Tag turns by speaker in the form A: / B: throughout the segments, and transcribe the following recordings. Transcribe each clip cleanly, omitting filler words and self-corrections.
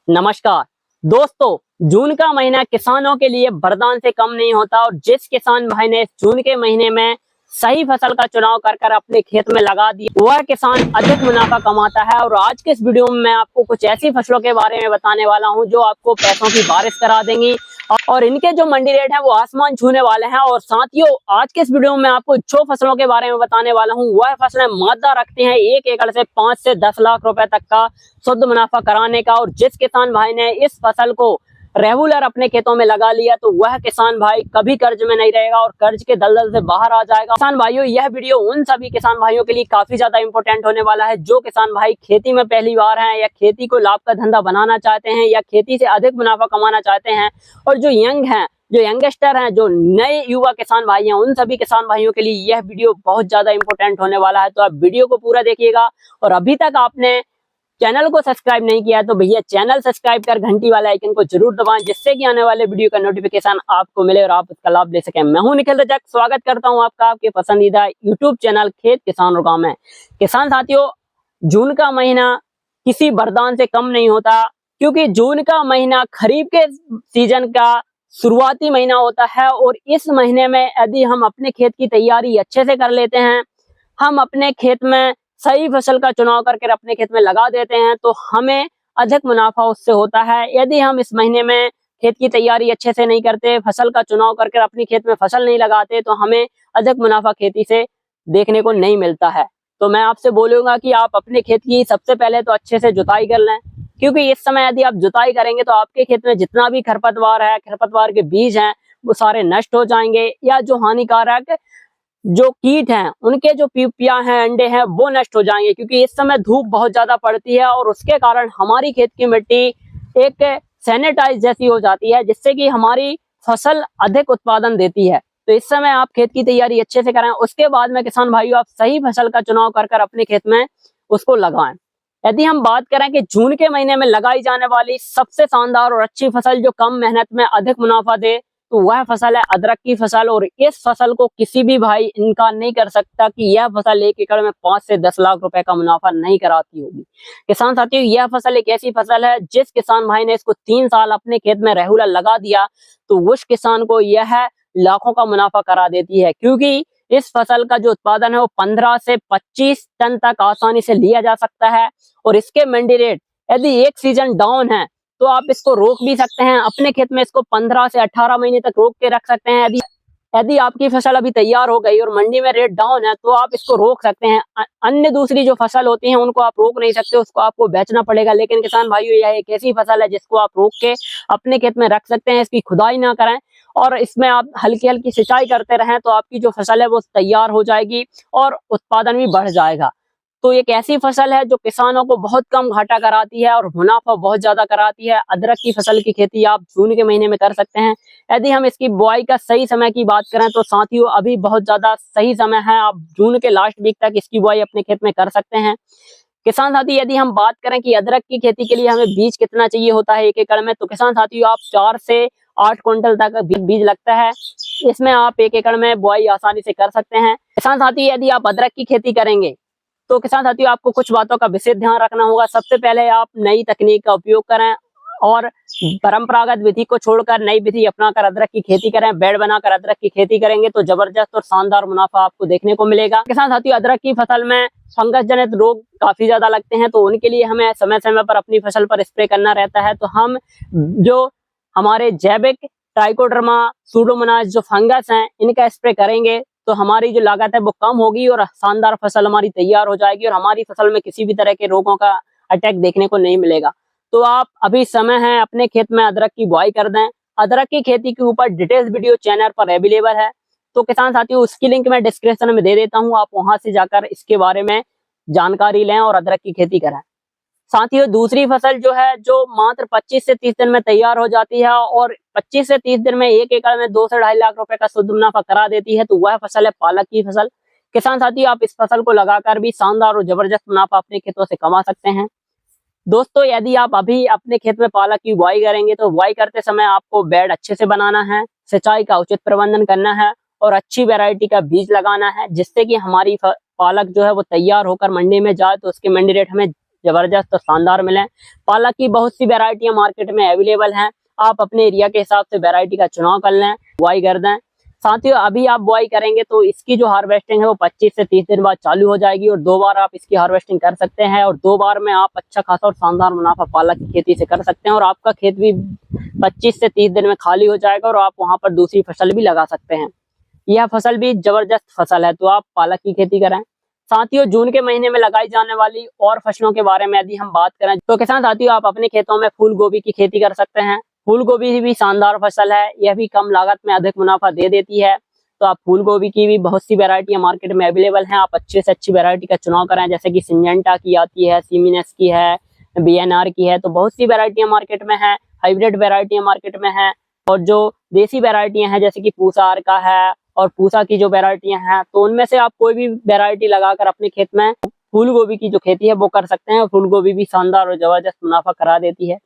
A: नमस्कार दोस्तों, जून का महीना किसानों के लिए वरदान से कम नहीं होता और जिस किसान भाई ने जून के महीने में सही फसल का चुनाव कर कर अपने खेत में लगा दी वह किसान अधिक मुनाफा कमाता है। और आज के इस वीडियो में मैं आपको कुछ ऐसी फसलों के बारे में बताने वाला हूं जो आपको पैसों की बारिश करा देंगी और इनके जो मंडी रेट है वो आसमान छूने वाले हैं। और साथियों, आज के इस वीडियो में आपको जो फसलों के बारे में बताने वाला हूं वह फसलें मादा रखती हैं 1 एकड़ से 5 से 10 लाख रुपए तक का शुद्ध मुनाफा कराने का। और जिस किसान भाई ने इस फसल को रेगुलर अपने खेतों में लगा लिया तो वह किसान भाई कभी कर्ज में नहीं रहेगा और कर्ज के दलदल से बाहर आ जाएगा। किसान भाइयों, यह वीडियो उन सभी किसान भाइयों के लिए काफी ज्यादा इंपॉर्टेंट होने वाला है जो किसान भाई खेती में पहली बार हैं या खेती को लाभ का धंधा बनाना चाहते हैं या खेती से अधिक मुनाफा कमाना चाहते हैं। और जो यंग हैं, जो यंगस्टर हैं, जो नए युवा किसान भाई हैं, उन सभी किसान भाइयों के लिए यह वीडियो बहुत ज्यादा इंपॉर्टेंट होने वाला है। तो आप वीडियो को पूरा देखिएगा। और अभी तक आपने चैनल को सब्सक्राइब नहीं किया है तो भैया चैनल सब्सक्राइब कर घंटी वाले आइकन को जरूर दबाएं जिससे कि आने वाले वीडियो का नोटिफिकेशन आपको मिले और आप उसका लाभ ले सकें। मैं हूं निखिल रजक, स्वागत करता हूं आपका आपके पसंदीदा यूट्यूब चैनल खेत किसान और गांव में। किसान साथियों, जून का महीना किसी वरदान से कम नहीं होता क्योंकि जून का महीना खरीफ के सीजन का शुरुआती महीना होता है। और इस महीने में यदि हम अपने खेत की तैयारी अच्छे से कर लेते हैं, हम अपने खेत में सही फसल का चुनाव करके अपने खेत में लगा देते हैं तो हमें अधिक मुनाफा उससे होता है। यदि हम इस महीने में खेत की तैयारी अच्छे से नहीं करते, फसल का चुनाव करके अपने खेत में फसल नहीं लगाते तो हमें अधिक मुनाफा खेती से देखने को नहीं मिलता है। तो मैं आपसे बोलूंगा कि आप अपने खेत की सबसे पहले तो अच्छे से जुताई कर लें, क्योंकि इस समय यदि आप जुताई करेंगे तो आपके खेत में जितना भी खरपतवार है, खरपतवार के बीज हैं, वो सारे नष्ट हो जाएंगे या जो हानिकारक जो कीट हैं उनके जो पिपिया हैं, अंडे हैं, वो नष्ट हो जाएंगे। क्योंकि इस समय धूप बहुत ज्यादा पड़ती है और उसके कारण हमारी खेत की मिट्टी एक सैनिटाइज जैसी हो जाती है जिससे कि हमारी फसल अधिक उत्पादन देती है। तो इस समय आप खेत की तैयारी अच्छे से करें। उसके बाद में किसान भाइयों, आप सही फसल का चुनाव कर अपने खेत में उसको लगाएं। यदि हम बात करें कि जून के महीने में लगाई जाने वाली सबसे शानदार और अच्छी फसल जो कम मेहनत में अधिक मुनाफा दे तो वह फसल है अदरक की फसल। और इस फसल को किसी भी भाई इनकार नहीं कर सकता कि यह फसल 1 एकड़ में 5 से 10 लाख रुपए का मुनाफा नहीं कराती होगी। किसान साथियों, यह फसल एक ऐसी फसल है जिस किसान भाई ने इसको 3 साल अपने खेत में रेगुलर लगा दिया तो उस किसान को यह लाखों का मुनाफा करा देती है। क्योंकि इस फसल का जो उत्पादन है वो 15 से 25 टन तक आसानी से लिया जा सकता है। और इसके मंडी रेट यदि एक सीजन डाउन है तो आप इसको रोक भी सकते हैं, अपने खेत में इसको 15 से 18 महीने तक रोक के रख सकते हैं। यदि आपकी फसल अभी तैयार हो गई और मंडी में रेट डाउन है तो आप इसको रोक सकते हैं। अन्य दूसरी जो फसल होती है उनको आप रोक नहीं सकते, उसको आपको बेचना पड़ेगा। लेकिन किसान भाइयों, यह एक ऐसी फसल है जिसको आप रोक के अपने खेत में रख सकते हैं। इसकी खुदाई ना करें और इसमें आप हल्की हल्की सिंचाई करते रहें तो आपकी जो फसल है वो तैयार हो जाएगी और उत्पादन भी बढ़ जाएगा। तो एक ऐसी फसल है जो किसानों को बहुत कम घाटा कराती है और मुनाफा बहुत ज्यादा कराती है। अदरक की फसल की खेती आप जून के महीने में कर सकते हैं। यदि हम इसकी बुआई का सही समय की बात करें तो साथियों अभी बहुत ज्यादा सही समय है, आप जून के लास्ट वीक तक इसकी बुआई अपने खेत में कर सकते हैं। किसान साथी, यदि हम बात करें कि अदरक की खेती के लिए हमें बीज कितना चाहिए होता है 1 एकड़ में, तो किसान साथियों आप 4 से 8 क्विंटल तक बीज लगता है। इसमें आप 1 एकड़ में बुआई आसानी से कर सकते हैं। किसान साथी, यदि आप अदरक की खेती करेंगे तो किसान साथियों आपको कुछ बातों का विशेष ध्यान रखना होगा। सबसे पहले आप नई तकनीक का उपयोग करें और परंपरागत विधि को छोड़कर नई विधि अपनाकर अदरक की खेती करें। बेड बनाकर अदरक की खेती करेंगे तो जबरदस्त और शानदार मुनाफा आपको देखने को मिलेगा। किसान साथियों, अदरक की फसल में फंगस जनित रोग काफी ज्यादा लगते हैं तो उनके लिए हमें समय समय पर अपनी फसल पर स्प्रे करना रहता है। तो हम जो हमारे जैविक ट्राइकोडर्मा, सूडोमोनास जो फंगस हैं इनका स्प्रे करेंगे तो हमारी जो लागत है वो कम होगी और शानदार फसल हमारी तैयार हो जाएगी और हमारी फसल में किसी भी तरह के रोगों का अटैक देखने को नहीं मिलेगा। तो आप अभी समय है अपने खेत में अदरक की बुआई कर दें। अदरक की खेती के ऊपर डिटेल्स वीडियो चैनल पर अवेलेबल है, तो किसान साथियों उसकी लिंक मैं डिस्क्रिप्शन में दे देता हूँ, आप वहां से जाकर इसके बारे में जानकारी लें और अदरक की खेती करें। साथियों, दूसरी फसल जो है जो मात्र 25 से 30 दिन में तैयार हो जाती है और 25 से 30 दिन में 1 एकड़ में 2 से 2.5 लाख रुपए का शुद्ध मुनाफा करा देती है, तो वह फसल है पालक की फसल। किसान साथियों, आप इस फसल को लगाकर भी शानदार और जबरदस्त मुनाफा अपने खेतों से कमा सकते हैं। दोस्तों, यदि आप अभी अपने खेत में पालक की बुआई करेंगे तो बुआई करते समय आपको बेड अच्छे से बनाना है, सिंचाई का उचित प्रबंधन करना है और अच्छी वैरायटी का बीज लगाना है जिससे कि हमारी पालक जो है वो तैयार होकर मंडी में जाए तो उसके मंडी रेट हमें जबरदस्त और शानदार मिले। पालक की बहुत सी वेराइटियां मार्केट में अवेलेबल हैं, आप अपने एरिया के हिसाब से वेराइटी का चुनाव कर लें, बुआई कर दें। साथियों अभी आप बुआई करेंगे तो इसकी जो हार्वेस्टिंग है वो 25 से 30 दिन बाद चालू हो जाएगी और 2 बार आप इसकी हार्वेस्टिंग कर सकते हैं और 2 बार में आप अच्छा खासा और शानदार मुनाफा पालक की खेती से कर सकते हैं और आपका खेत भी 25 से 30 दिन में खाली हो जाएगा और आप वहां पर दूसरी फसल भी लगा सकते हैं। यह फसल भी जबरदस्त फसल है, तो आप पालक की खेती करें। साथियों जून के महीने में लगाई जाने वाली और फसलों के बारे में यदि हम बात करें तो किसान साथियों आप अपने खेतों में फूल गोभी की खेती कर सकते हैं। फूल गोभी भी शानदार फसल है, यह भी कम लागत में अधिक मुनाफा दे देती है। तो आप फूल गोभी की भी बहुत सी वेराइटियां मार्केट में अवेलेबल हैं, आप अच्छे से अच्छी वेराइटी का चुनाव करें, जैसे कि सिंजेंटा की आती है, सीमिनस की है, बीएनआर की है। तो बहुत सी वेराइटियां मार्केट में है, हाइब्रिड वेराइटियां मार्केट में है और जो देसी वेराइटियां हैं जैसे कि पूसा आर का है और पूसा की जो वेराइटियां हैं, तो उनमें से आप कोई भी वेराइटी लगाकर अपने खेत में फूल गोभी की जो खेती है वो कर सकते हैं। फूल गोभी भी शानदार और जबरदस्त मुनाफा करा देती है।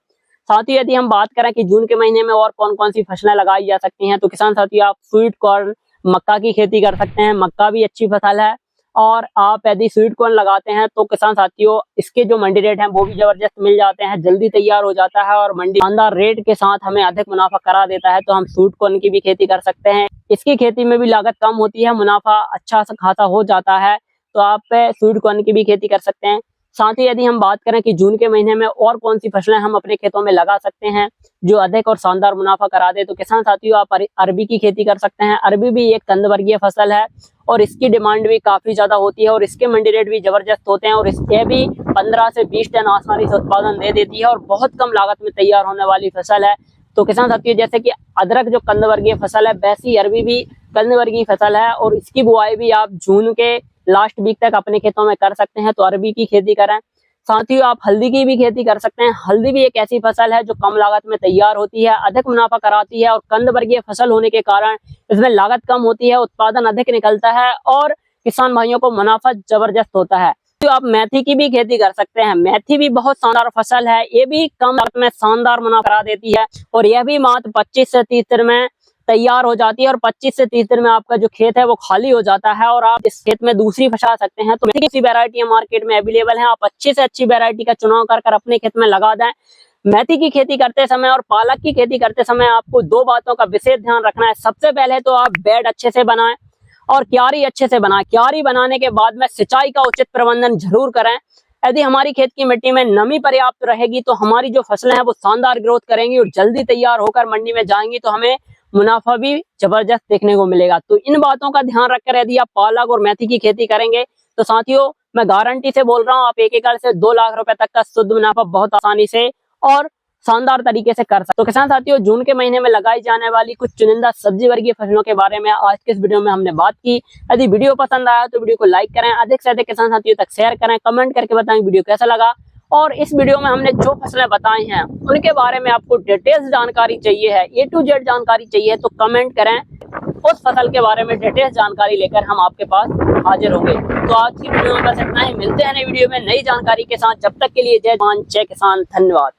A: साथ ही यदि हम बात करें कि जून के महीने में और कौन कौन सी फसलें लगाई जा सकती हैं, तो किसान साथियों आप स्वीट कॉर्न मक्का की खेती कर सकते हैं। मक्का भी अच्छी फसल है और आप यदि स्वीट कॉर्न लगाते हैं तो किसान साथियों इसके जो मंडी रेट हैं वो भी जबरदस्त मिल जाते हैं, जल्दी तैयार हो जाता है और मंडी शानदार रेट के साथ हमें अधिक मुनाफा करा देता है। तो हम स्वीट कॉर्न की भी खेती कर सकते हैं, इसकी खेती में भी लागत कम होती है, मुनाफा अच्छा खासा हो जाता है, तो आप स्वीट कॉर्न की भी खेती कर सकते हैं। साथ ही यदि हम बात करें कि जून के महीने में और कौन सी फसलें हम अपने खेतों में लगा सकते हैं जो अधिक और शानदार मुनाफा करा दे, तो किसान साथियों आप अरबी की खेती कर सकते हैं। अरबी भी एक कंद वर्गीय फसल है और इसकी डिमांड भी काफी ज्यादा होती है और इसके मंडी रेट भी जबरदस्त होते हैं और इसके भी 15 से 20 टन आसानी से उत्पादन दे देती है और बहुत कम लागत में तैयार होने वाली फसल है। तो किसान साथियों जैसे कि अदरक जो कंद वर्गीय फसल है, वैसी अरबी भी कंद वर्गीय फसल है और इसकी बुआई भी आप जून के लास्ट वीक तक अपने खेतों में कर सकते हैं। तो अरबी की खेती करें। साथियों आप हल्दी की भी खेती कर सकते हैं। हल्दी भी एक ऐसी फसल है जो कम लागत में तैयार होती है, अधिक मुनाफा कराती है और कंद वर्गीय फसल होने के कारण इसमें लागत कम होती है, उत्पादन अधिक निकलता है और किसान भाइयों को मुनाफा जबरदस्त होता है। तो आप मेथी की भी खेती कर सकते हैं। मेथी भी बहुत शानदार फसल है, ये भी कम लागत में शानदार मुनाफा करा देती है और यह भी मात्र 25 से 30 दिन में तैयार हो जाती है और 25 से 30 दिन में आपका जो खेत है वो खाली हो जाता है और आप इस खेत में दूसरी फसल सकते हैं। तो मेथी की वेराइटियां मार्केट में अवेलेबल हैं, आप अच्छी से अच्छी वेराइटी का चुनाव कर अपने खेत में लगा दें। मेथी की खेती करते समय और पालक की खेती करते समय आपको 2 बातों का विशेष ध्यान रखना है। सबसे पहले तो आप बेड अच्छे से बनाएं और क्यारी अच्छे से बनाएं। क्यारी बनाने के बाद में सिंचाई का उचित प्रबंधन जरूर करें। यदि हमारी खेत की मिट्टी में नमी पर्याप्त रहेगी तो हमारी जो फसलें हैं वो शानदार ग्रोथ करेंगी और जल्दी तैयार होकर मंडी में जाएंगी, तो हमें मुनाफा भी जबरदस्त देखने को मिलेगा। तो इन बातों का ध्यान रखकर यदि आप पालक और मेथी की खेती करेंगे तो साथियों मैं गारंटी से बोल रहा हूँ आप 1 एकड़ से 2 लाख रुपए तक का शुद्ध मुनाफा बहुत आसानी से और शानदार तरीके से कर सकते। तो किसान साथियों जून के महीने में लगाई जाने वाली कुछ चुनिंदा सब्जी वर्गीय फसलों के बारे में आज के इस वीडियो में हमने बात की। यदि वीडियो पसंद आया तो वीडियो को लाइक करें, अधिक से अधिक किसान साथियों तक शेयर करें, कमेंट करके बताएं वीडियो कैसा लगा और इस वीडियो में हमने जो फसलें बताई हैं उनके बारे में आपको डिटेल्स जानकारी चाहिए है, A to Z जानकारी चाहिए तो कमेंट करें, उस फसल के बारे में डिटेल्स जानकारी लेकर हम आपके पास हाजिर होंगे। तो आज की वीडियो में बस इतना ही, मिलते हैं नई वीडियो में नई जानकारी के साथ। जब तक के लिए जय जवान जय किसान, धन्यवाद।